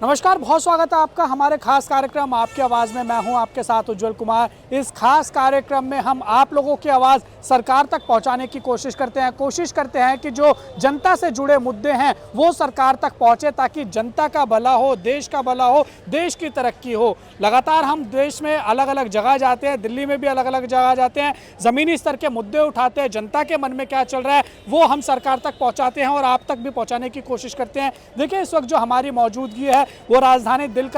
नमस्कार, बहुत स्वागत है आपका हमारे खास कार्यक्रम आपकी आवाज़ में। मैं हूं आपके साथ उज्जवल कुमार। इस खास कार्यक्रम में हम आप लोगों की आवाज़ सरकार तक पहुंचाने की कोशिश करते हैं कि जो जनता से जुड़े मुद्दे हैं वो सरकार तक पहुंचे, ताकि जनता का भला हो, देश का भला हो, देश की तरक्की हो। लगातार हम देश में अलग अलग जगह जाते हैं, दिल्ली में भी अलग अलग जगह जाते हैं, ज़मीनी स्तर के मुद्दे उठाते हैं, जनता के मन में क्या चल रहा है वो हम सरकार तक पहुँचाते हैं और आप तक भी पहुँचाने की कोशिश करते हैं। देखिए, इस वक्त जो हमारी मौजूदगी है वो राजधानी दिल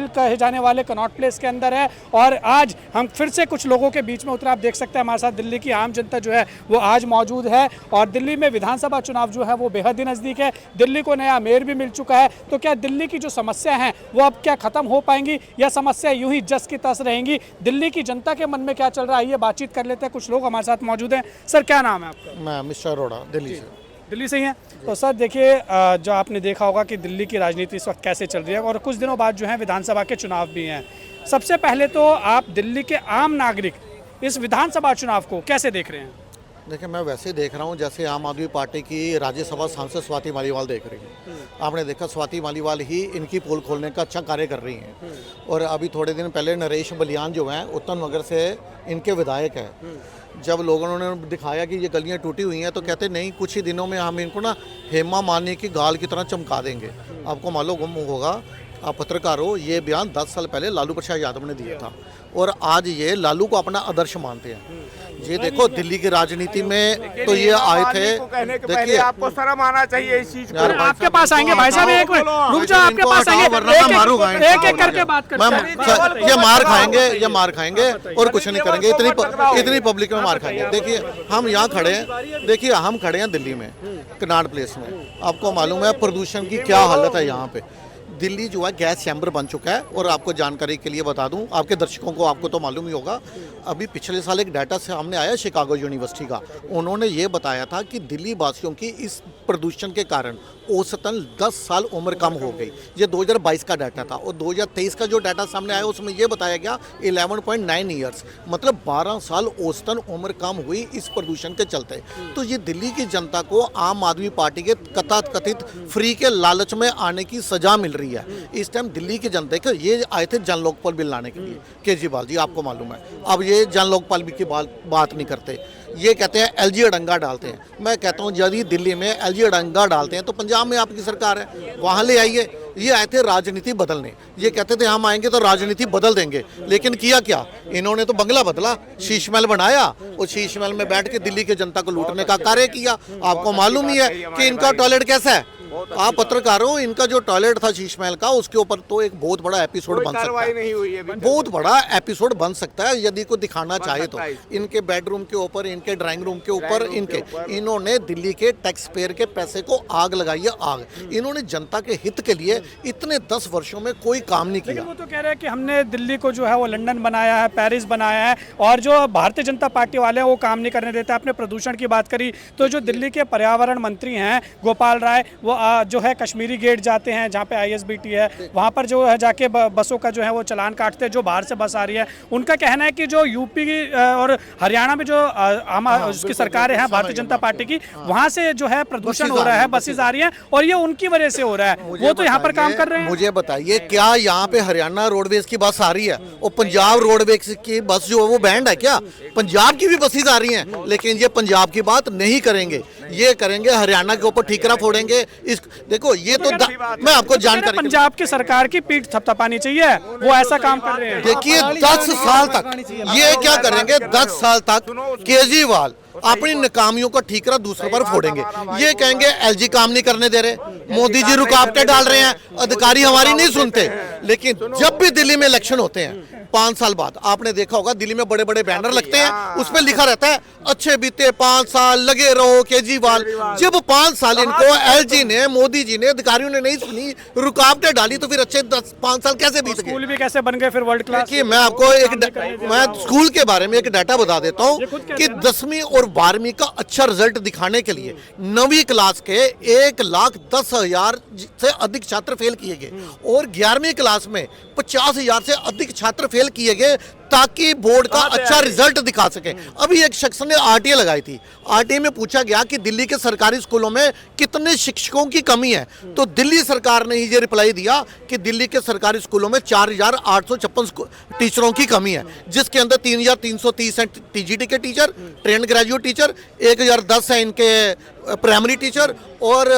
कहे जाने वाले कनॉट प्लेस के अंदर है और आज हम फिर से कुछ लोगों के बीच में उतरे। आप देख सकते हैं हमारे साथ दिल्ली की आम जनता जो है वो आज मौजूद है और दिल्ली में विधानसभा चुनाव जो है वो बेहद ही नज़दीक है। दिल्ली को नया मेयर भी मिल चुका है, तो क्या दिल्ली की जो समस्या हैं वो अब क्या ख़त्म हो पाएंगी या समस्या यूं ही जस की तस रहेंगी? दिल्ली की जनता के मन में क्या चल रहा है ये बातचीत कर लेते हैं। कुछ लोग हमारे साथ मौजूद हैं। सर, क्या नाम है आपका? मैं मिस्टर अरोड़ा, दिल्ली से ही हैं। तो सर देखिए, जो आपने देखा होगा कि दिल्ली की राजनीति इस वक्त कैसे चल रही है और कुछ दिनों बाद जो है विधानसभा के चुनाव भी हैं। सबसे पहले तो आप दिल्ली के आम नागरिक इस विधानसभा चुनाव को कैसे देख रहे हैं? देखिए, मैं वैसे ही देख रहा हूँ जैसे आम आदमी पार्टी की राज्यसभा सांसद स्वाति मालीवाल देख रही है। आपने देखा स्वाति मालीवाल ही इनकी पोल खोलने का अच्छा कार्य कर रही हैं और अभी थोड़े दिन पहले नरेश बलियान जो हैं उत्तम नगर से इनके विधायक हैं। जब लोगों ने दिखाया कि ये गलियां टूटी हुई हैं तो कहते नहीं, कुछ ही दिनों में हम इनको ना हेमा मालिनी की गाल की तरह चमका देंगे। आपको मालूम होगा, आप पत्रकार हो, ये बयान 10 साल पहले लालू प्रसाद यादव ने दिया था और आज ये लालू को अपना आदर्श मानते हैं। ये देखो, दिल्ली की राजनीति में तो ये आए थे। देखिए, आपको शर्म आना चाहिए इस चीज को। आपके पास आएंगे भाई साहब, एक मिनट रुक जाओ, आपके पास आएंगे, एक एक करके बात करते हैं। ये मार खाएंगे और कुछ नहीं करेंगे। इतनी पब्लिक में मार खाएंगे। देखिए, हम यहाँ खड़े हैं, देखिए हम खड़े हैं दिल्ली में कनॉट प्लेस में। आपको मालूम है प्रदूषण की क्या हालत है यहाँ पे। दिल्ली जो है गैस चैम्बर बन चुका है और आपको जानकारी के लिए बता दूं, आपके दर्शकों को आपको तो मालूम ही होगा, अभी पिछले साल एक डाटा सामने आया शिकागो यूनिवर्सिटी का। उन्होंने ये बताया था कि दिल्ली वासियों की इस प्रदूषण के कारण औसतन 10 साल उम्र कम हो गई। ये 2022 का डाटा था और 2023 का जो डाटा सामने आया उसमें ये बताया गया 11.9 ईयर्स, मतलब 12 साल औसतन उम्र कम हुई इस प्रदूषण के चलते। तो ये दिल्ली की जनता को आम आदमी पार्टी के कथित फ्री के लालच में आने की सजा मिल रही है। इस टाइम दिल्ली की जनता के ये आए थे जन लोकपाल बिल लाने के लिए, केजरीवाल जी, आपको मालूम है। अब ये जन लोकपाल बिल की बात नहीं करते, ये कहते हैं एलजी अडंगा डालते हैं। मैं कहता हूँ यदि दिल्ली में एलजी अडंगा डालते हैं तो पंजाब में आपकी सरकार है, वहाँ ले आइए। ये आए थे राजनीति बदलने, ये कहते थे हम आएंगे तो राजनीति बदल देंगे, लेकिन किया क्या? इन्होंने तो बंगला बदला, शीश महल बनाया और शीश महल में बैठ के दिल्ली की जनता को लूटने का कार्य किया। आपको मालूम ही है कि इनका टॉयलेट कैसा है। आप पत्रकार हो, इनका जो टॉयलेट था शीश महल का, उसके ऊपर तो एक बहुत बड़ा एपिसोड बन सकता है, बहुत बड़ा एपिसोड बन सकता है यदि को दिखाना चाहे तो। इनके बेडरूम के ऊपर, इनके ड्राइंग रूम के ऊपर, इन्होंने दिल्ली के टैक्स पेयर के पैसे को आग लगाई है, आग। इन्होंने जनता के हित के लिए इतने 10 वर्षों में कोई काम नहीं किया। वो तो कह रहे हैं कि हमने दिल्ली को जो है वो लंदन बनाया है, पेरिस बनाया है और जो भारतीय जनता पार्टी वाले हैं वो काम नहीं करने देते। आपने प्रदूषण की बात करी तो जो दिल्ली के पर्यावरण मंत्री हैं गोपाल राय, वो जो है कश्मीरी गेट जाते हैं जहाँ पे ISBT है, वहाँ पर जो है जाके बसों का जो है वो चलान काटते हैं जो बाहर से बस आ रही है। उनका कहना है कि जो यूपी और हरियाणा में जो उसकी सरकारें हैं भारतीय जनता पार्टी की, वहाँ से जो है प्रदूषण हो रहा है, बसेज आ रही हैं और ये उनकी वजह से हो रहा है। वो तो यहाँ पर काम कर रहे हैं। मुझे बताइए, क्या यहाँ पे हरियाणा रोडवेज की बस आ रही है और पंजाब रोडवेज की बस जो है वो बैंड है क्या? पंजाब की भी बसेज आ रही हैं, लेकिन ये पंजाब की बात नहीं करेंगे, ये करेंगे हरियाणा के ऊपर ठीकरा फोड़ेंगे। इस देखो, ये तो मैं आपको जानकारी, पंजाब की सरकार की पीठ थपथपानी चाहिए, वो ऐसा काम कर रहे हैं। देखिए, 10 साल तक ये क्या करेंगे? 10 साल तक केजरीवाल अपनी नाकामियों का ठीकरा दूसरे पर फोड़ेंगे। ये कहेंगे एलजी काम नहीं करने दे रहे, मोदी जी रुकावटें डाल रहे हैं, अधिकारी हमारी नहीं सुनते। लेकिन जब भी दिल्ली में इलेक्शन होते हैं 5 साल बाद, आपने देखा होगा दिल्ली में बड़े बड़े बैनर लगते हैं, उस पर लिखा रहता है अच्छे बीते 5 साल, लगे रहो केजरीवाल। जब 5 साल इनको एलजी ने, मोदी जी ने, अधिकारियों ने नहीं सुनी, रुकावटें डाली, तो फिर अच्छे 5 साल कैसे बीत गए? स्कूल भी कैसे बन गए फिर वर्ल्ड क्लास? देखिए, मैं आपको मैं स्कूल के बारे में एक डाटा बता देता हूँ कि 10वीं और 12वीं का अच्छा रिजल्ट दिखाने के लिए 9वीं क्लास के 1,10,000 से अधिक छात्र फेल किए गए और 11वीं क्लास में 50,000 से अधिक छात्र फेल फेल किए गए ताकि बोर्ड का अच्छा रिजल्ट दिखा सके। अभी एक शख्स ने आरटीए लगाई थी, आरटीए में पूछा गया कि दिल्ली के सरकारी स्कूलों में कितने शिक्षकों की कमी है, तो दिल्ली सरकार ने ये रिप्लाई दिया कि दिल्ली के सरकारी स्कूलों में 4856 टीचरों की कमी है, जिसके अंदर 3330 हैं टीजीटी के टीचर, ट्रेंड ग्रेजुएट टीचर, 1010 है इनके प्राइमरी टीचर, और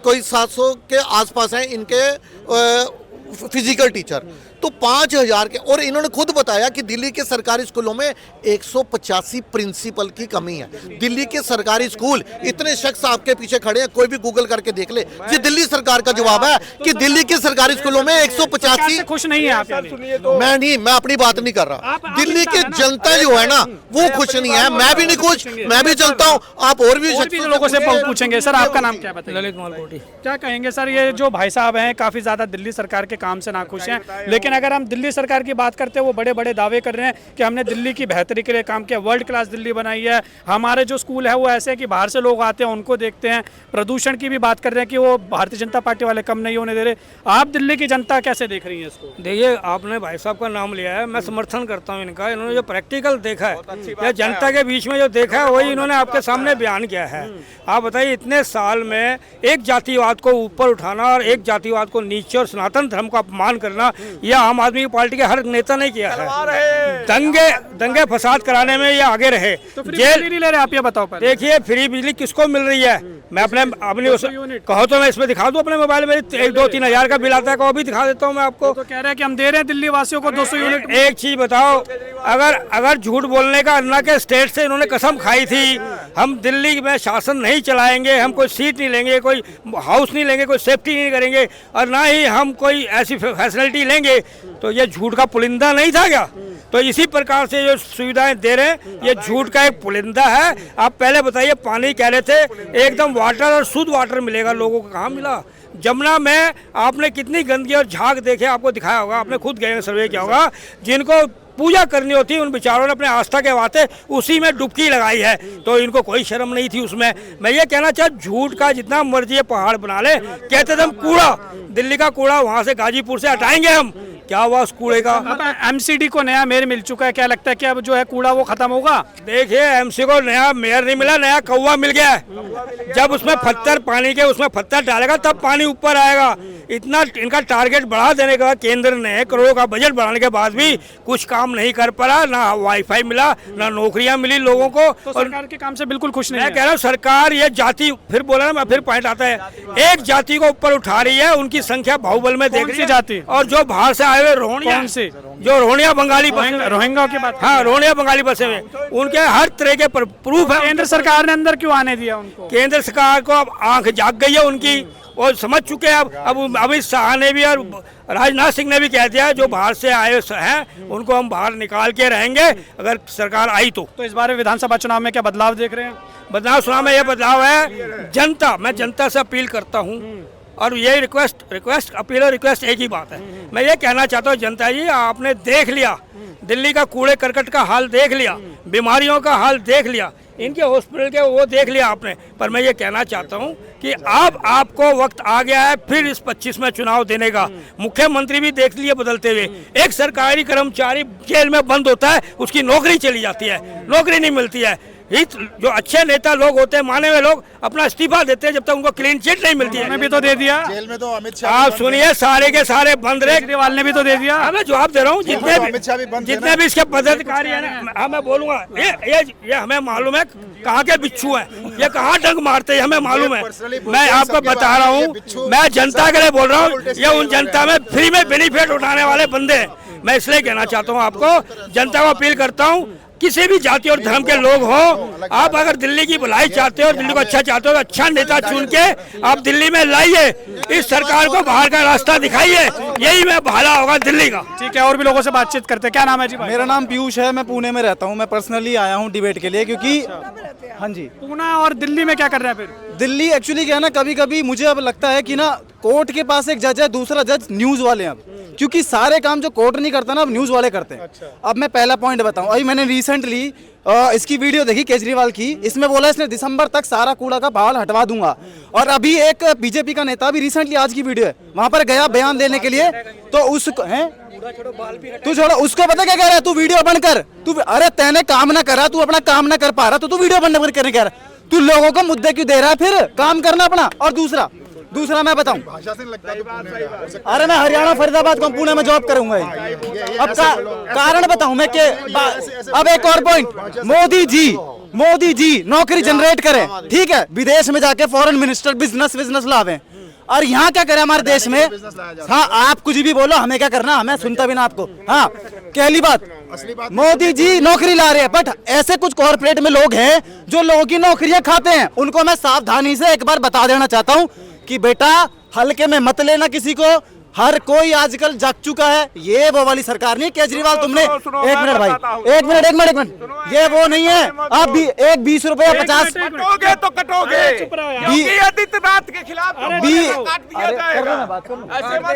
कोई 700 के आसपास हैं इनके फिजिकल टीचर। तो 5000 के, और इन्होंने खुद बताया कि दिल्ली के सरकारी स्कूलों में 185 प्रिंसिपल की कमी है। दिल्ली के सरकारी स्कूल, इतने शख्स आपके पीछे खड़े हैं, कोई भी गूगल करके देख ले, ये दिल्ली सरकार का जवाब है कि दिल्ली के सरकारी स्कूलों में 185। खुश नहीं है आप? मैं नहीं, मैं अपनी बात नहीं कर रहा। दिल्ली की जनता जो है ना वो खुश नहीं है, मैं भी नहीं खुश, मैं भी चलता हूँ। आप और भी लोगों से पूछेंगे। सर आपका नाम क्या बताइए? ललित मालकोटी। क्या कहेंगे सर, ये जो भाई साहब हैं काफी ज्यादा दिल्ली सरकार के काम से नाखुश हैं, लेकिन अगर हम दिल्ली सरकार की बात करते हैं वो बड़े बड़े दावे कर रहे हैं कि हमने दिल्ली की बेहतरी के लिए काम किया, वर्ल्ड क्लास दिल्ली बनाई है, हमारे जो स्कूल है वो ऐसे हैं कि बाहर से लोग आते हैं उनको देखते हैं। प्रदूषण की भी बात कर रहे हैं कि वो भारतीय जनता पार्टी वाले कम नहीं होने दे रहे। आप दिल्ली की जनता कैसे देख रही है इसको? देखिए, आपने भाई साहब का नाम लिया है, मैं समर्थन करता हूं इनका। इन्होंने जो प्रैक्टिकल देखा है या जनता के बीच में जो देखा है वही इन्होंने आपके सामने बयान किया है। आप बताइए, इतने साल में एक जातिवाद को ऊपर उठाना और एक जातिवाद को नीचे और सनातन धर्म का अपमान करना, यह आम आदमी पार्टी के हर नेता ने किया है। दंगे फसाद कराने में ये आगे रहे। तो जेल नहीं ले रहे आप, ये बताओ पहले। देखिए, फ्री बिजली किसको मिल रही है? मैं अपनी कहो तो मैं इसमें दिखा दूं, अपने मोबाइल में 1-2-3 हजार का बिल आता है, वो भी दिखा देता हूं मैं आपको। तो कह रहे हैं कि हम दे रहे हैं दिल्ली वासियों को 200 यूनिट। एक चीज बताओ, अगर झूठ बोलने का अन्ना के स्टेट से इन्होंने कसम खाई थी, हम दिल्ली में शासन नहीं चलाएंगे, हम कोई सीट नहीं लेंगे, कोई हाउस नहीं लेंगे, कोई सेफ्टी नहीं करेंगे, और ना ही हम कोई ऐसी फैसिलिटी लेंगे, तो ये झूठ का पुलिंदा नहीं था क्या? तो इसी प्रकार से जो सुविधाएं दे रहे हैं ये झूठ का एक पुलिंदा है। आप पहले बताइए, पानी कह रहे थे एकदम वाटर और शुद्ध वाटर मिलेगा, लोगों को कहाँ मिला? जमुना में आपने कितनी गंदगी और झाग देखे, आपको दिखाया होगा, आपने खुद गए सर्वे किया होगा। जिनको पूजा करनी होती है उन बेचारों ने अपने आस्था के वास्ते उसी में डुबकी लगाई है, तो इनको कोई शर्म नहीं थी उसमें। मैं ये कहना चाहता, झूठ का जितना मर्जी है पहाड़ बना ले। कहते थे हम कूड़ा, दिल्ली का कूड़ा वहाँ से गाजीपुर से हटाएंगे हम, क्या हुआ उस कूड़े का? अब एमसीडी को नया मेयर मिल चुका है, क्या लगता है कि अब जो है कूड़ा वो खत्म होगा? देखिए, एमसी को नया मेयर नहीं मिला, नया कौवा मिल गया है। जब उसमें पत्थर पानी के उसमें पत्थर डालेगा तब पानी ऊपर आएगा। इतना इनका टारगेट बढ़ा देने का केंद्र ने, करोड़ों का बजट बढ़ाने के बाद भी कुछ काम नहीं कर पा, ना वाईफाई मिला, ना नौकरियां मिली लोगों को। तो सरकार के काम से बिल्कुल खुश नहीं है। मैं कह रहा हूँ, सरकार ये जाति, फिर बोला ना मैं, फिर पॉइंट आता है, एक जाति को ऊपर उठा रही है, उनकी संख्या बाहुबल में देख रही है जाति, और जो बाहर से आए हुए रोहिंग्या, जो रोहिंग्या बंगाली रोहिंग्या की बात, हाँ रोहिंग्या बंगाली बसे हुए, उनके हर तरह के प्रूफ है। केंद्र सरकार ने अंदर क्यों आने दिया उनको? केंद्र सरकार को अब आंख जाग गई है उनकी, और समझ चुके हैं। अब अमित शाह ने भी और राजनाथ सिंह ने भी कह दिया, जो बाहर से आए हैं उनको हम बाहर निकाल के रहेंगे अगर सरकार आई तो। इस बार विधानसभा चुनाव में क्या बदलाव देख रहे हैं? बदलाव चुनाव में यह बदलाव है, जनता, मैं जनता से अपील करता हूँ, और ये रिक्वेस्ट अपील और रिक्वेस्ट एक ही बात है। मैं ये कहना चाहता हूँ, जनता जी आपने देख लिया, दिल्ली का कूड़े करकट का हाल देख लिया, बीमारियों का हाल देख लिया, इनके हॉस्पिटल के वो देख लिया आपने, पर मैं ये कहना चाहता हूँ कि अब आपको वक्त आ गया है फिर इस 25 में चुनाव देने का। मुख्यमंत्री भी देख लिए बदलते हुए, एक सरकारी कर्मचारी जेल में बंद होता है, उसकी नौकरी चली जाती है, नौकरी नहीं मिलती है। जो अच्छे नेता लोग होते हैं, माने हुए लोग, अपना इस्तीफा देते हैं जब तक उनको क्लीन चिट नहीं मिलती है। भी तो दे दिया जेल में, तो अमित शाह आप सुनिए, सारे के सारे बंद रहे, केजरीवाल ने भी तो दे दिया। मैं जवाब दे रहा हूँ, जितने भी इसके पदाधिकारी है ना, मैं बोलूंगा, ये हमें मालूम है कहाँ के बिच्छू हैं, ये कहाँ डंक मारते हैं, हमें मालूम है। मैं आपको बता रहा हूँ, मैं जनता के लिए बोल रहा हूँ, ये उन जनता में फ्री में बेनिफिट उठाने वाले बंदे हैं। मैं इसलिए कहना चाहता हूँ आपको, जनता को अपील करता हूँ, किसी भी जाति और धर्म के लोग हो, आप अगर दिल्ली की भलाई चाहते हो, दिल्ली को अच्छा चाहते हो, तो अच्छा नेता चुन के आप दिल्ली में लाइए, इस सरकार को बाहर का रास्ता दिखाइए, यही में भला होगा दिल्ली का। ठीक है, और भी लोगों से बातचीत करते हैं। क्या नाम है जी? मेरा नाम पीयूष है, मैं पुणे में रहता हूँ। मैं पर्सनली आया हूँ डिबेट के लिए, क्योंकि हाँ जी, पूना और दिल्ली में क्या कर रहे हैं फिर? दिल्ली एक्चुअली क्या है ना, कभी कभी मुझे अब लगता है कि ना कोर्ट के पास एक जज है, दूसरा जज न्यूज वाले हैं। अब क्योंकि सारे काम जो कोर्ट नहीं करता ना, अब न्यूज वाले करते हैं। अब मैं पहला पॉइंट बताऊं, अभी मैंने रिसेंटली इसकी वीडियो देखी केजरीवाल की, इसमें बोला इसने दिसंबर तक सारा कूड़ा का बहाल हटवा दूंगा। और अभी एक बीजेपी का नेता, अभी रिसेंटली आज की वीडियो है, वहां पर गया बयान देने के लिए, तो उसको है तू छोड़ो, उसको पता क्या कह रहा है, तू वीडियो बंद कर, तू अरे तेने काम ना करा, तू अपना काम ना कर पा रहा तो तू वीडियो बंद करने कह रहा, तू लोगों को मुद्दे क्यों दे रहा है, फिर काम करना अपना। और दूसरा मैं बताऊं, अरे मैं हरियाणा फरीदाबाद को पुणे में जॉब करूंगा। अब कारण बताऊं मैं कि अब एक और पॉइंट, मोदी जी नौकरी जनरेट करें, ठीक है, विदेश में जाके फॉरेन मिनिस्टर बिजनेस लावे, और यहाँ क्या करे हमारे देश में। हाँ, आप कुछ भी बोलो, हमें क्या करना, हमें सुनता भी ना आपको। हाँ, पहली बात, मोदी जी नौकरी ला रहे हैं, बट ऐसे कुछ कॉर्पोरेट में लोग हैं जो लोगों की नौकरियां खाते हैं। उनको मैं सावधानी से एक बार बता देना चाहता हूं कि बेटा हल्के में मत लेना किसी को, हर कोई आजकल जाग चुका है। ये वो वाली सरकार नहीं, केजरीवाल तुमने एक मिनट भाई, एक मिनट, ये वो नहीं है। आप भी एक 20 रुपए 50 कटोगे तो कटोगे, योगी आदित्यनाथ के खिलाफ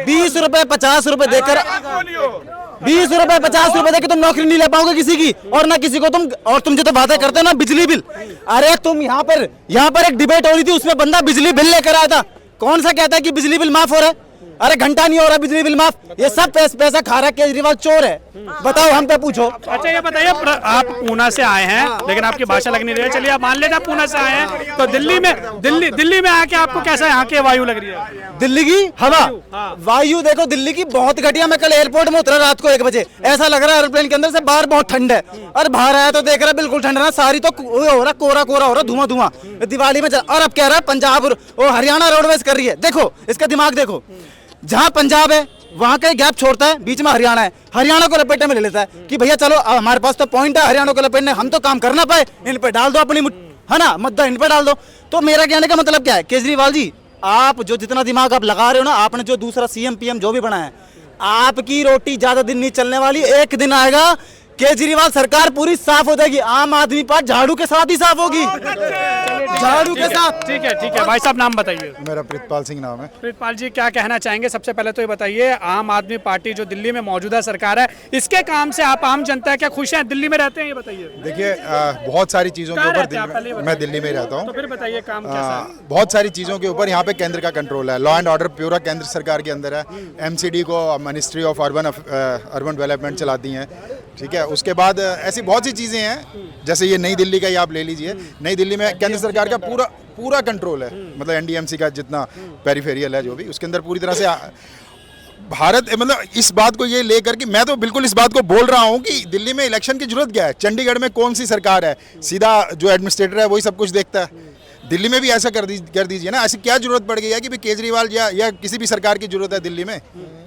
20 रुपए 50 रुपए देकर 20 रुपए 50 रुपए देकर तुम नौकरी नहीं ले पाओगे किसी की, और ना किसी को तुम, और तुम जो तो बातें करते हो ना बिजली बिल, अरे तुम यहाँ पर एक डिबेट हो रही थी, उसमें बंदा बिजली बिल लेकर आया था, कौन सा कहता है कि बिजली बिल माफ हो रहा है, अरे घंटा नहीं हो रहा बिजली बिल माफ। ये सब पैसा खा रहा है केजरीवाल, चोर है। बताओ, हम पे पूछो। अच्छा ये बताइए, आप पूना से आए हैं, लेकिन आपकी भाषा लग नहीं रही है, चलिए आप मान लेते आप पूना से आए हैं, तो दिल्ली में आके आपको कैसा यहाँ की वायु लग रही है? दिल्ली की हवा, वायु देखो दिल्ली की बहुत घटिया। मैं कल एयरपोर्ट में उतरा रात को 1 बजे, ऐसा लग रहा है एयरप्लेन के अंदर से बाहर बहुत ठंड है, और बाहर आया तो देख रहा बिल्कुल ठंड ना, सारी तो हो रहा कोरा हो रहा, धुआं दिवाली में। और अब कह रहा है पंजाब और हरियाणा रोडवेज कर रही है। देखो इसका दिमाग देखो, जहां पंजाब है वहां का गैप छोड़ता है, बीच में हरियाणा है, हरियाणा को लपेटने में ले लेता है कि भैया चलो हमारे पास तो पॉइंट है, हरियाणा को लपेटने, हम तो काम कर ना पाए, इन पे डाल दो अपनी, है ना, मुद्दा इन पे डाल दो। तो मेरा कहने का मतलब क्या है, केजरीवाल जी आप जो जितना दिमाग आप लगा रहे हो ना, आपने जो दूसरा सीएम पीएम जो भी बनाया है, आपकी रोटी ज्यादा दिन नहीं चलने वाली। एक दिन आएगा केजरीवाल सरकार पूरी साफ हो जाएगी, आम आदमी पार्टी झाड़ू के साथ ही साफ होगी, झाड़ू के साथ। ठीक है भाई साहब, नाम बताइए। मेरा प्रीतपाल सिंह नाम है। प्रीतपाल जी क्या कहना चाहेंगे? सबसे पहले तो ये बताइए, आम आदमी पार्टी जो दिल्ली में मौजूदा सरकार है, इसके काम से आप आम जनता क्या खुश हैं? दिल्ली में रहते हैं, ये बताइए। देखिए बहुत सारी चीज़ों के ऊपर मैं दिल्ली में रहता हूँ, तो फिर बताइए काम कैसा है? बहुत सारी चीज़ों के ऊपर यहाँ पे केंद्र का कंट्रोल है, लॉ एंड ऑर्डर पूरा केंद्र सरकार के अंदर है। MCD को मिनिस्ट्री ऑफ अर्बन डेवलपमेंट चलाती हैं, ठीक है। उसके बाद ऐसी बहुत सी चीज़ें हैं, जैसे ये नई दिल्ली का ही आप ले लीजिए, नई दिल्ली में केंद्र सरकार का पूरा कंट्रोल है, मतलब NDMC का जितना पेरिफेरियल है जो भी, उसके अंदर पूरी तरह से भारत, मतलब इस बात को ये लेकर कि मैं तो बिल्कुल इस बात को बोल रहा हूँ कि दिल्ली में इलेक्शन की जरूरत क्या है। चंडीगढ़ में कौन सी सरकार है, सीधा जो एडमिनिस्ट्रेटर है वही सब कुछ देखता है। दिल्ली में भी ऐसा कर दीजिए ना, ऐसी क्या जरूरत पड़ गई है कि भी केजरीवाल या किसी भी सरकार की जरूरत है दिल्ली में?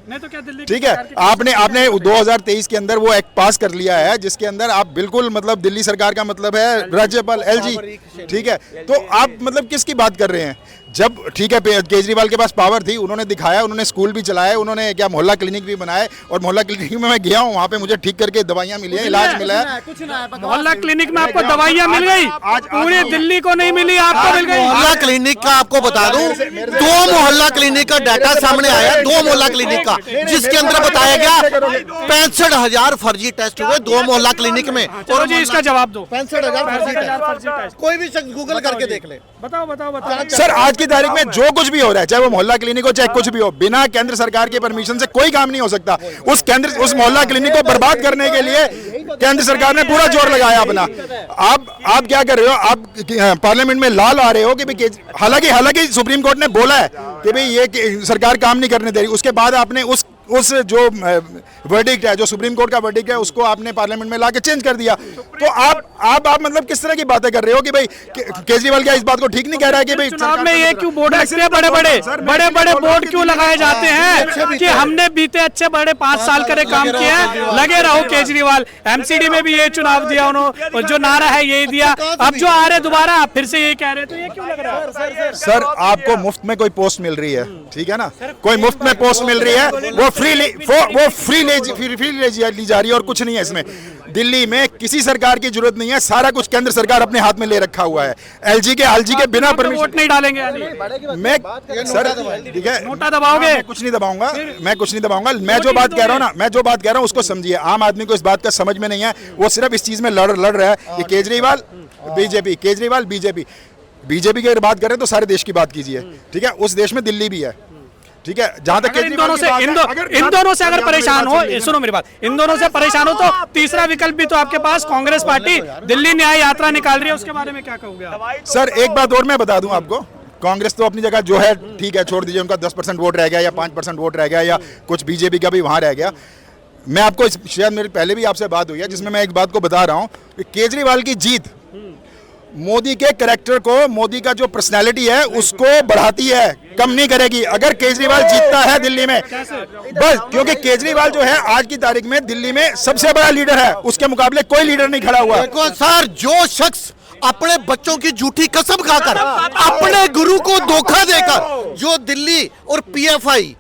नहीं तो क्या दिल्ली, ठीक है, आपने 2023 के अंदर वो एक्ट पास कर लिया है, जिसके अंदर आप बिल्कुल, मतलब दिल्ली सरकार का मतलब है राज्यपाल LG, ठीक है। तो आप मतलब किसकी बात कर रहे हैं? जब ठीक है केजरीवाल के पास पावर थी, उन्होंने दिखाया, उन्होंने स्कूल भी चलाए, उन्होंने क्या मोहल्ला क्लिनिक भी बनाए, और मोहल्ला क्लिनिक में मैं गया हूँ, वहाँ पे मुझे ठीक करके दवाइयाँ मिली है, इलाज मिला है। मोहल्ला क्लिनिक में आपको दवाइयाँ मिल गई? पूरी दिल्ली को नहीं मिली, आपको मिल गई। मोहल्ला क्लिनिक का आपको बता दूं, 2 मोहल्ला क्लिनिक का डाटा सामने आया, 2 मोहल्ला क्लिनिक का, जिसके अंदर बताया गया 65,000 फर्जी टेस्ट हुए 2 मोहल्ला क्लिनिक में। और जी इसका जवाब दो। 65,000 फर्जी टेस्ट, कोई भी शख्स गूगल करके देख ले। बताओ। सर आज की तारीख में जो कुछ भी हो रहा है, चाहे वो मोहल्ला क्लिनिक हो चाहे कुछ भी हो, बिना केंद्र सरकार की परमिशन से कोई काम नहीं हो सकता। उस मोहल्ला क्लिनिक को बर्बाद करने के लिए केंद्र सरकार ने पूरा जोर लगाया अपना। आप क्या कर रहे हो? आप पार्लियामेंट में ला रहे हो कि हालांकि सुप्रीम कोर्ट ने बोला है कि भाई ये सरकार काम नहीं करने दे रही, उसके बाद आपने उस जो वर्डिक्ट है, जो सुप्रीम कोर्ट का वर्डिक्ट है, उसको आपने पार्लियामेंट में लाके चेंज कर दिया। तो आप मतलब किस तरह की बातें कर रहे हो कि भाई केजरीवाल क्या इस बात को ठीक नहीं कह रहा है कि भाई चुनाव में ये क्यों बोर्ड लगते हैं, बड़े बोर्ड क्यों लगाए जाते हैं कि हमने बीते अच्छे बड़े 5 साल करे काम किए हैं, लगे रहो केजरीवाल। MCD में भी ये चुनाव दिया उन्होंने, जो नारा है यही दिया, अब जो आ रहे दोबारा फिर से ये कह रहे, तो ये क्यों लग रहा है? सर आपको मुफ्त में कोई पोस्ट मिल रही है, ठीक है ना, कोई मुफ्त में पोस्ट मिल रही है, वो फ्री ली जा रही है और कुछ नहीं है इसमें। दिल्ली में किसी सरकार की जरूरत नहीं है, सारा कुछ केंद्र सरकार अपने हाथ में ले रखा हुआ है। एलजी के बिना परमिशन वोट नहीं डालेंगे यानी? मैं सर ठीक है, नोटा दबाओगे? मैं कुछ नहीं दबाऊंगा, मैं जो बात कह रहा हूँ ना, मैं जो बात कह रहा हूँ उसको समझिए। आम आदमी को इस बात का समझ में नहीं है, वो सिर्फ इस चीज में लड़ रहा है। ये केजरीवाल बीजेपी बीजेपी की अगर बात करें तो सारे देश की बात कीजिए, ठीक है। उस देश में दिल्ली भी है, ठीक है। जहां तक इन दोनों से अगर परेशान हो, सुनो मेरी बात, इन दोनों से परेशान हो तो तीसरा विकल्प भी तो आपके पास, कांग्रेस पार्टी दिल्ली न्याय यात्रा निकाल रही है, उसके बारे में क्या कहोगे आप? सर एक बात और मैं बता दूं आपको, कांग्रेस तो अपनी जगह जो है ठीक है, छोड़ दीजिए, उनका 10% वोट रह गया या 5% वोट रह गया या कुछ बीजेपी का भी वहां रह गया। मैं आपको शायद मेरी पहले भी आपसे बात हुई है जिसमें मैं एक बात को बता रहा हूं कि केजरीवाल की जीत मोदी के कैरेक्टर को, मोदी का जो पर्सनालिटी है उसको बढ़ाती है, कम नहीं करेगी। अगर केजरीवाल जीतता है दिल्ली में, बस क्योंकि केजरीवाल जो है आज की तारीख में दिल्ली में सबसे बड़ा लीडर है, उसके मुकाबले कोई लीडर नहीं खड़ा हुआ। देखो सर, जो शख्स अपने बच्चों की झूठी कसम खाकर, अपने गुरु को धोखा देकर, जो दिल्ली और पीएफआई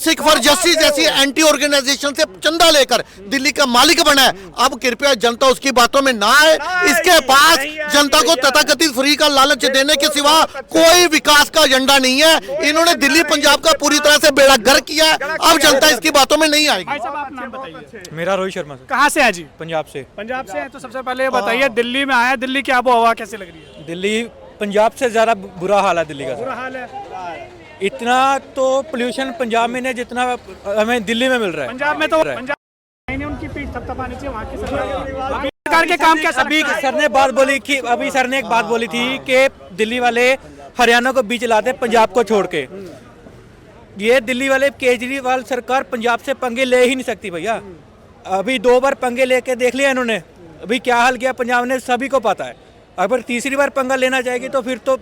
सिख फॉर जस्टिस जैसी एंटी ऑर्गेनाइजेशन से चंदा लेकर दिल्ली का मालिक बना है, अब कृपया जनता उसकी बातों में ना आए। इसके पास जनता को तथाकथित फ्री का लालच देने के सिवा कोई विकास का एजेंडा नहीं है। इन्होंने दिल्ली पंजाब का पूरी तरह से बेड़ा गर्क किया है, अब जनता इसकी बातों में नहीं आएगी। भाई साहब आप नाम बताइए। मेरा रोहित शर्मा सर। कहाँ से है जी? पंजाब से। पंजाब से है, तो सबसे पहले ये बताइए, दिल्ली में आया, दिल्ली की आबो हवा कैसी लग रही है? दिल्ली पंजाब से ज़्यादा बुरा हाल है दिल्ली का बुरा सर। हाल है। इतना तो पोल्यूशन पंजाब में नहीं जितना हमें दिल्ली में मिल रहा है। पंजाब में तो उनकी पीठ थपथपानी चाहिए, वहाँ की सरकार के काम क्या? अभी सर ने बात बोली कि अभी सर ने एक बात बोली थी कि दिल्ली वाले हरियाणा को बीच लाते पंजाब को छोड़ के। ये दिल्ली वाले केजरीवाल सरकार पंजाब से पंगे ले ही नहीं सकती भैया। अभी 2 बार पंगे लेके देख लिया इन्होंने, अभी क्या हाल किया पंजाब ने सभी को पता है। अगर तीसरी बार पंगा लेना चाहेगी तो फिर तो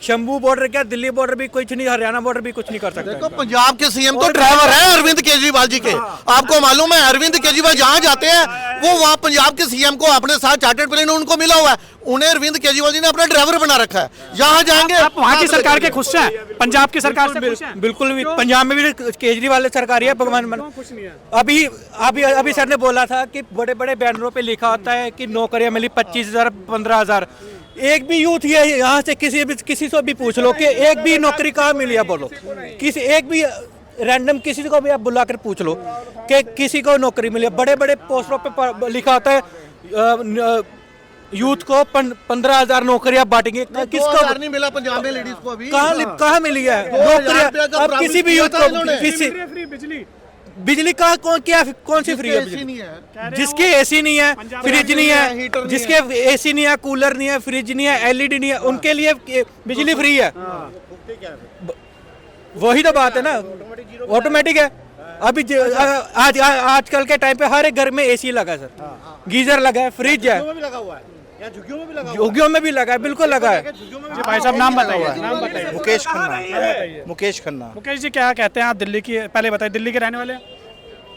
शंभू बॉर्डर क्या, दिल्ली बॉर्डर भी कुछ नहीं, हरियाणा बॉर्डर भी कुछ नहीं कर सकता। देखो पंजाब के सीएम तो ड्राइवर है अरविंद केजरीवाल जी के, आपको मालूम है अरविंद केजरीवाल जहां जाते हैं वो वहां पंजाब के सीएम को अपने साथ चार्टर्ड प्लेन उनको मिला हुआ है, उन्हें अरविंद केजरीवाल जी ने अपना ड्राइवर बना रखा है। जहां जाएंगे आप वहाँ की सरकार के खुश हैं? पंजाब की सरकार से खुश हैं? बिल्कुल भी, पंजाब में भी केजरीवाल सरकार है, भगवान खुश नहीं है। अभी अभी अभी सर ने बोला था कि बड़े बड़े बैनरों पे लिखा होता है कि नौकरियां मिली 25,000 15,000। एक भी यूथ है यहाँ से किसी से भी पूछ लो कि एक भी नौकरी कहाँ मिली है, बोलो किसी एक भी रैंडम किसी को भी आप बुलाकर पूछ लो कि किसी को नौकरी मिली है। बड़े बड़े पोस्टरों पे लिखा होता है यूथ को 15,000 नौकरियां बांटेंगे। किसको नहीं मिला पंजाब में लेडीज को? अभी कहाँ मिली है नौकरियां? अब किसी भी यूथ को किसी बिजली का कौन सी फ्री है? जिसके एसी नहीं है, फ्रिज नहीं है, जिसके एसी नहीं है, कूलर नहीं है, फ्रिज नहीं है, एलईडी नहीं है, उनके लिए बिजली फ्री है। वही तो बात है ना, ऑटोमेटिक है। अभी आजकल के टाइम पे हर एक घर में एसी लगा है सर, गीजर लगा है, फ्रिज है, झुग्गियों में भी लगा है, बिल्कुल लगा है। भाई साहब नाम बताइए। मुकेश खन्ना। मुकेश जी क्या कहते हैं आप दिल्ली की, पहले बताइए, दिल्ली के रहने वाले हैं?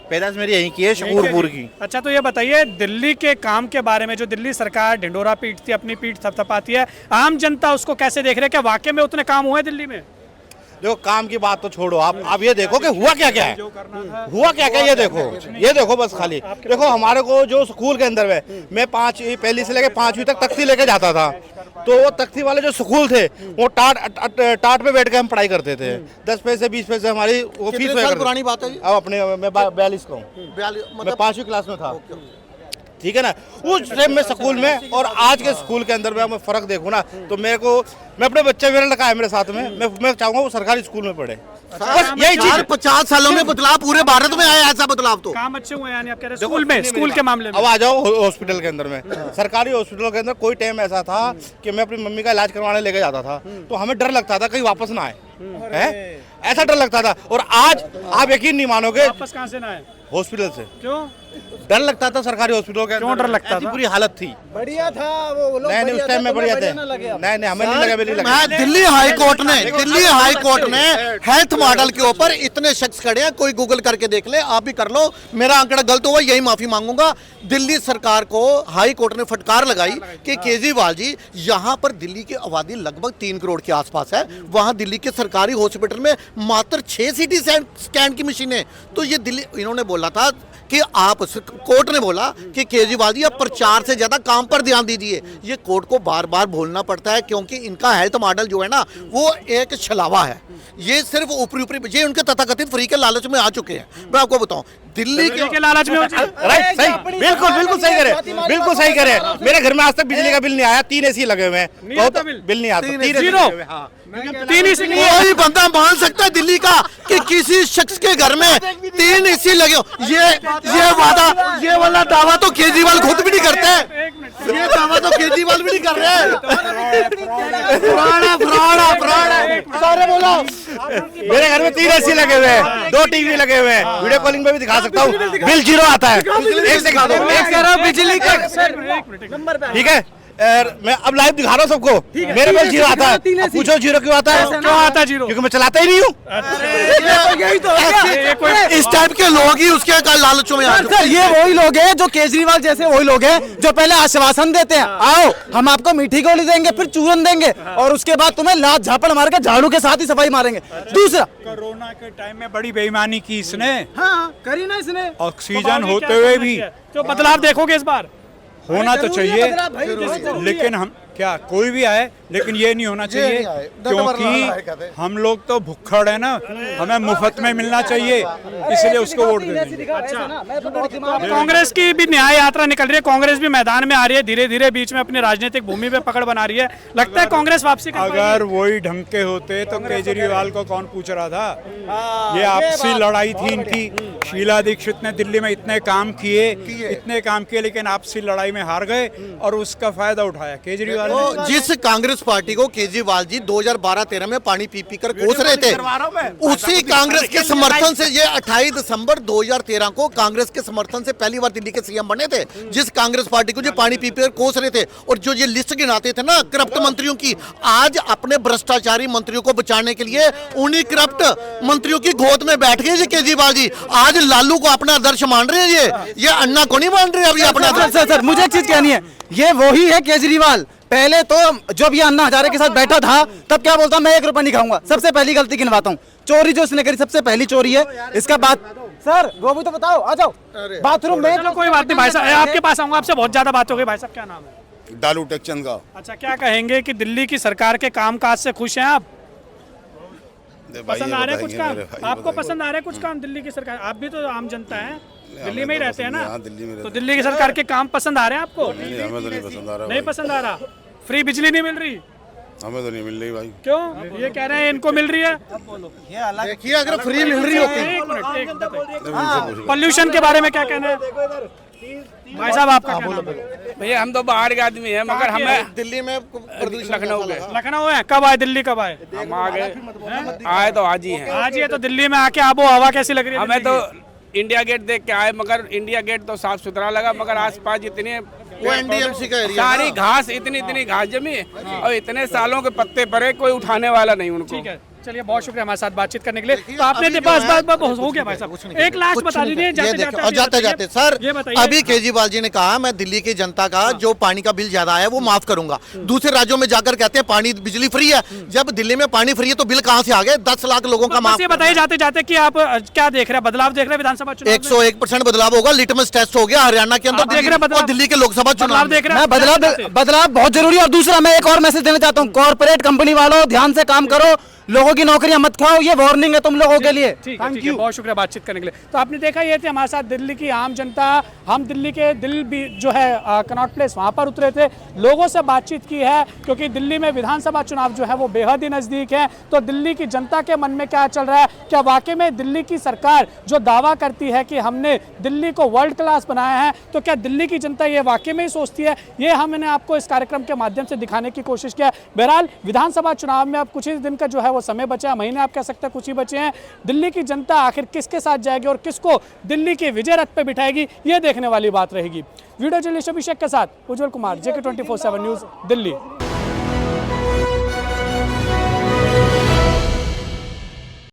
पैदाइश मेरी यहीं की है, शकूरपुर की। अच्छा, तो ये बताइए दिल्ली के काम के बारे में, जो दिल्ली सरकार ढिंडोरा पीटती है, अपनी पीठ थपथपाती है, आम जनता उसको कैसे देख रहे हैं? क्या वाकई में उतने काम हुए दिल्ली में? देखो काम की बात तो छोड़ो, आप ये देखो कि हुआ क्या क्या है, हुआ क्या क्या ये देखो बस खाली देखो। हमारे को जो स्कूल के अंदर में मैं पहली से लेके 5वीं तक तख्ती लेके जाता था, तो वो तख्ती वाले जो स्कूल थे वो टाट पे बैठ के हम पढ़ाई करते थे। 10 पैसे 20 पैसे हमारी वो फीस हुआ। पुरानी बात है अब अपने मैं 42 का हूँ, मैं 5वीं क्लास में था, ठीक है ना। उस टाइम में स्कूल में और आज के स्कूल के अंदर में मैं फर्क देखूँ ना, तो मैं अपने बच्चे मेरा लगा है मेरे साथ में, मैं चाहूंगा वो सरकारी स्कूल में पढ़े। बस यही चीज। 50 सालों में बदलाव पूरे भारत में आया, ऐसा बदलाव तो काम अच्छे हुए यानी आप कह रहे हैं स्कूल में, स्कूल के मामले में। अब आ जाओ हॉस्पिटल के अंदर में, सरकारी हॉस्पिटल के अंदर कोई टाइम ऐसा था कि मैं अपनी मम्मी का इलाज करवाने लेके जाता था तो हमें डर लगता था कहीं वापस ना आए, ऐसा डर लगता था। और आज आप यकीन नहीं मानोगे, वापस कहाँ से ना आए? हॉस्पिटल से। क्यों? डर लगता था सरकारी हॉस्पिटल के क्यों डर लगता ऐसी था? बुरी हालत थी। बढ़िया था वो लोग, नहीं, उस टाइम में बढ़िया थे। नहीं, हमें नहीं लगा, नहीं लगा। मैं दिल्ली हाई कोर्ट ने हेल्थ मॉडल के ऊपर इतने शख्स खड़े हैं, कोई गूगल करके देख ले, आप भी कर लो, मेरा आंकड़ा गलत हुआ यही माफी मांगूंगा। दिल्ली सरकार को हाई कोर्ट ने फटकार लगाई कि केजरीवाल जी, यहाँ पर दिल्ली की आबादी लगभग 3 करोड़ के आसपास है, वहां दिल्ली के सरकारी हॉस्पिटल में मात्र 6 सीटी स्कैन की मशीनें। तो ये दिल्ली, इन्होंने बोला था कि आप, कोर्ट ने बोला कि केजरीवाल जी आप प्रचार से ज्यादा काम पर ध्यान दीजिए। ये कोर्ट को बार बार बोलना पड़ता है क्योंकि इनका हेल्थ मॉडल जो है ना वो एक छलावा है। ये सिर्फ ऊपरी ये उनके तथाकथित फ्री के लालच में आ चुके हैं। मैं आपको बताऊं, दिल्ली के लालच में राइट, सही, बिल्कुल सही करे, बिल्कुल सही करे। मेरे घर में आज तक बिजली का बिल नहीं आया, 3 AC लगे हुए हैं, बहुत बिल नहीं आता, 3 AC लगे हुए हैं, हाँ। 3 AC कोई बंदा मान सकता है दिल्ली का कि किसी शख्स के घर में 3 AC लगे हो? ये वाला दावा तो केजरीवाल खुद भी नहीं करते। ये दावा तो केजरीवाल भी नहीं कर रहे हैं। फ्रॉड है। सारे बोलो। मेरे घर में 3 AC लगे हुए हैं, 2 TV लगे हुए हैं, वीडियो कॉलिंग में भी दिखा सकता हूँ, बिल 0 आता है। एक सेकंड, बिजली का, ठीक है, मैं अब लाइव दिखा रहा हूँ सबको, मेरे बिल 0 आता है। अब पूछो 0 क्यों आता है? क्यों आता है 0? क्योंकि मैं चलाता ही नहीं हूँ। इस टाइप के लोग ही उसके लालचों में आ चुके सर ये वही लोग हैं जो केजरीवाल जैसे वही लोग हैं जो पहले आश्वासन देते हैं, आओ हम आपको मीठी गोली देंगे, फिर चूरन देंगे, और उसके बाद तुम्हें लात झापड़ मार के झाड़ू के साथ ही सफाई मारेंगे। दूसरा, कोरोना के टाइम में बड़ी बेईमानी की इसने, हाँ करी ना इसने, ऑक्सीजन होते हुए भी। तो बदलाव देखोगे इस बार? होना तो चाहिए, लेकिन हम क्या, कोई भी आए, लेकिन ये नहीं होना चाहिए क्योंकि हम लोग तो भुक्खड़ है ना, हमें मुफ्त में मिलना चाहिए, इसलिए उसको वोट देंगे। कांग्रेस की भी न्याय यात्रा निकल रही है, कांग्रेस भी मैदान में आ रही है, धीरे धीरे बीच में अपनी राजनीतिक भूमि पे पकड़ बना रही है। लगता है कांग्रेस वापसी कर पाएगी? अगर वही ढंग के होते तो केजरीवाल को कौन पूछ रहा था? ये आपसी लड़ाई थी इनकी। शीला दीक्षित ने दिल्ली में इतने काम किए, लेकिन आपसी लड़ाई में हार गए और उसका फायदा उठाया केजरीवाल ने। तो जिस कांग्रेस पार्टी को केजरीवाल जी 2012-13 में पानी पी कर कोस रहे थे, उसी कांग्रेस के समर्थन से ये 28 दिसंबर 2013 को कांग्रेस के समर्थन से पहली बार दिल्ली के सीएम बने थे। जिस कांग्रेस पार्टी को जो पानी पी कर कोस रहे थे और जो ये लिस्ट गिनाते थे ना करप्ट मंत्रियों की, आज अपने भ्रष्टाचारी मंत्रियों को बचाने के लिए उन्हीं करप्ट मंत्रियों की गोद में बैठ गए केजरीवाल जी। आज लालू को अपना आदर्श मान रहे हैं, ये अन्ना को नहीं मान रहे अभी अपना आदर्श। सर मुझे एक चीज कहनी है, ये वही है केजरीवाल। पहले तो जब ये अन्ना हजारे के साथ बैठा था तब क्या बोलता, मैं 1 रुपया नहीं खाऊंगा। सबसे पहली गलती गिनवाता हूँ, चोरी जो इसने करी सबसे पहली चोरी है। इसका बाद सर वो भी तो बताओ, आ जाओ बाथरूम में। चलो कोई बात नहीं भाई साहब, आपके पास आऊंगा, आपसे बहुत ज्यादा बात हो गई। भाई साहब क्या नाम है? डालू टेकचंद का। अच्छा, क्या कहेंगे कि दिल्ली की सरकार के कामकाज से खुश हैं आप? पसंद आ रहे हैं कुछ काम? आपको पसंद आ रहे हैं कुछ काम दिल्ली की सरकार? आप भी तो आम जनता है, दिल्ली में ही रहते हैं ना, तो दिल्ली की सरकार के काम पसंद आ रहे हैं आपको? हमें तो नहीं पसंद आ रहा। नहीं पसंद आ रहा? फ्री बिजली नहीं मिल रही? हमें तो नहीं मिल रही भाई। क्यों? ये कह रहे हैं इनको मिल रही है। देखिए अगर फ्री मिल रही होती, एक मिनट, पॉल्यूशन के बारे में क्या कहना है भाई साहब आपका? भैया हम तो बाहर के आदमी हैं, मगर हमें दिल्ली में लखनऊ है। कब आए दिल्ली, कब आए? हम आए तो आज ही हैं। आज ही है। तो दिल्ली में आके आबो हवा कैसी लग रही है? हमें तो इंडिया गेट देख के आए, मगर इंडिया गेट तो साफ सुथरा लगा, मगर आसपास जितने वो एनडीएमसी का एरिया, सारी घास, इतनी घास जमी और इतने सालों के पत्ते पड़े, कोई उठाने वाला नहीं उनको। ठीक है, चलिए बहुत शुक्रिया हमारे साथ बातचीत करने के लिए। तो आपने बस हो गया भाई साहब, एक लास्ट बता दीजिए जाते सर। अभी केजरीवाल जी ने कहा मैं दिल्ली की जनता का जो पानी का बिल ज्यादा आया वो माफ करूंगा। दूसरे राज्यों में जाकर कहते हैं पानी बिजली फ्री है, जब दिल्ली में पानी फ्री है तो बिल कहां से आ गए? 10 लाख लोगों का माफ। ये बताइए जाते जाते कि आप क्या देख रहे हैं, बदलाव देख रहे हैं विधानसभा चुनाव? 101% बदलाव होगा। लिटमस टेस्ट हो गया हरियाणा के अंदर और दिल्ली के लोकसभा चुनाव देख रहे हैं। बदलाव बहुत जरूरी है। और दूसरा मैं एक और मैसेज देना चाहता हूँ, कॉर्पोरेट कंपनी वालों ध्यान से काम करो, लोगों की नौकरियां मत खाओ, ये वार्निंग है तुम लोगों के लिए। ठीक है, बहुत शुक्रिया बातचीत करने के लिए। तो आपने देखा ये थे हमारे साथ दिल्ली की आम जनता। हम दिल्ली के दिल भी जो है कनॉट प्लेस वहाँ पर उतरे थे, लोगों से बातचीत की है, क्योंकि दिल्ली में विधानसभा चुनाव जो है वो बेहद ही नज़दीक है। तो दिल्ली की जनता के मन में क्या चल रहा है? क्या वाकई में दिल्ली की सरकार जो दावा करती है कि हमने दिल्ली को वर्ल्ड क्लास बनाया है, तो क्या दिल्ली की जनता ये वाकई में ही सोचती है? ये हमने आपको इस कार्यक्रम के माध्यम से दिखाने की कोशिश किया। बहरहाल विधानसभा चुनाव में अब कुछ ही दिन का जो है वो समय बचा है, महीने आप कह सकते हैं कुछ ही बचे हैं। दिल्ली की जनता आखिर किसके साथ जाएगी और किसको दिल्ली के विजय रथ पे बिठाएगी, ये देखने वाली बात रहेगी। वीडियो जर्नलिस्ट अभिषेक के साथ उज्जवल कुमार, JK24/7 न्यूज़, दिल्ली।